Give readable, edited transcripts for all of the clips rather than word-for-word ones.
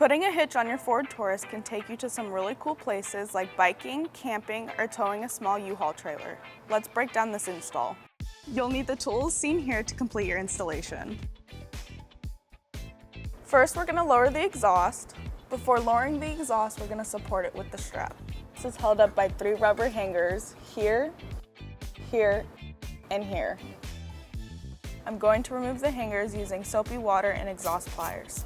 Putting a hitch on your Ford Taurus can take you to some really cool places like biking, camping, or towing a small U-Haul trailer. Let's break down this install. You'll need the tools seen here to complete your installation. First, we're going to lower the exhaust. Before lowering the exhaust, we're going to support it with the strap. This is held up by 3 rubber hangers here, here, and here. I'm going to remove the hangers using soapy water and exhaust pliers.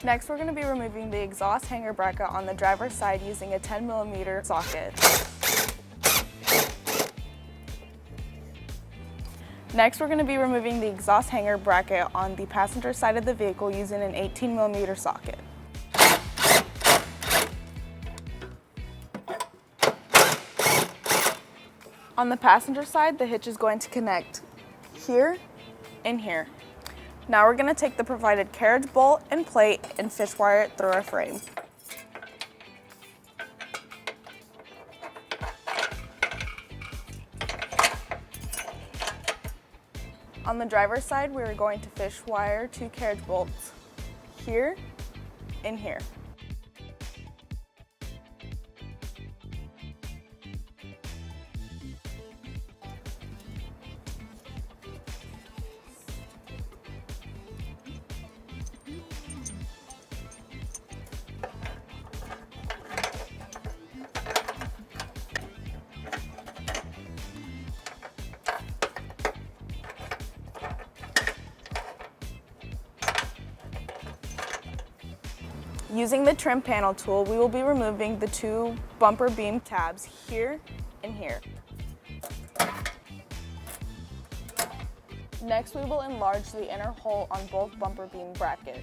Next, we're going to be removing the exhaust hanger bracket on the driver's side using a 10mm socket. Next, we're going to be removing the exhaust hanger bracket on the passenger side of the vehicle using an 18mm socket. On the passenger side, the hitch is going to connect here and here. Now we're going to take the provided carriage bolt and plate and fish wire it through our frame. On the driver's side, we are going to fish wire 2 carriage bolts here and here. Using the trim panel tool, we will be removing the 2 bumper beam tabs here and here. Next, we will enlarge the inner hole on both bumper beam brackets.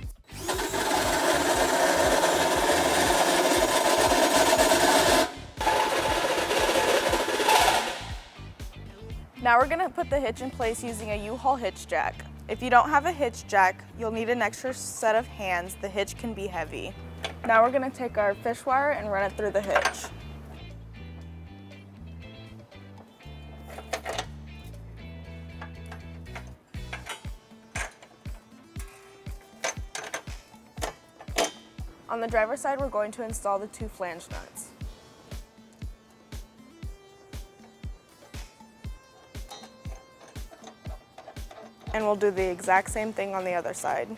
Now we're going to put the hitch in place using a U-Haul hitch jack. If you don't have a hitch jack, you'll need an extra set of hands. The hitch can be heavy. Now we're going to take our fish wire and run it through the hitch. On the driver's side, we're going to install the 2 flange nuts. And we'll do the exact same thing on the other side.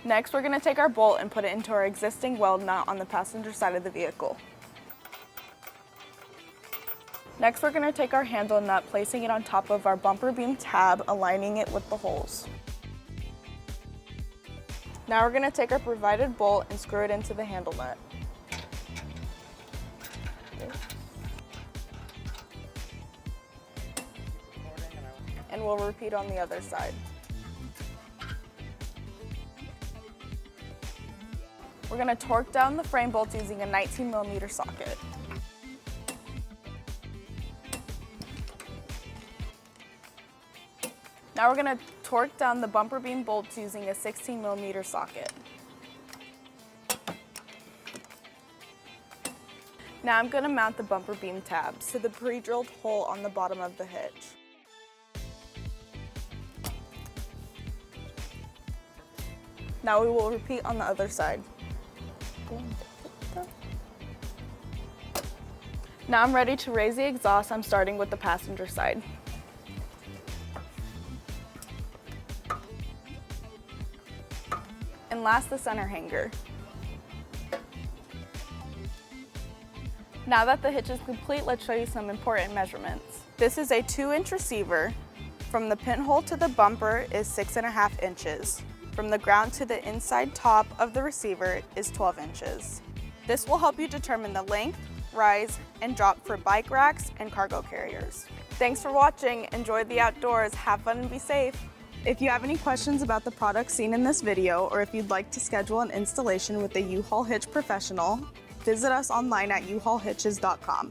Next, we're going to take our bolt and put it into our existing weld nut on the passenger side of the vehicle. Next, we're going to take our handle nut, placing it on top of our bumper beam tab, aligning it with the holes. Now we're going to take our provided bolt and screw it into the handle nut. And we'll repeat on the other side. We're going to torque down the frame bolts using a 19mm socket. Now we're going to torque down the bumper beam bolts using a 16mm socket. Now I'm going to mount the bumper beam tabs to the pre-drilled hole on the bottom of the hitch. Now we will repeat on the other side. Now I'm ready to raise the exhaust. I'm starting with the passenger side. And last, the center hanger. Now that the hitch is complete, let's show you some important measurements. This is a 2-inch receiver. From the pinhole to the bumper is 6.5 inches. From the ground to the inside top of the receiver is 12 inches. This will help you determine the length, rise, and drop for bike racks and cargo carriers. Thanks for watching. Enjoy the outdoors, have fun and be safe. If you have any questions about the products seen in this video, or if you'd like to schedule an installation with a U-Haul Hitch professional, visit us online at uhaulhitches.com.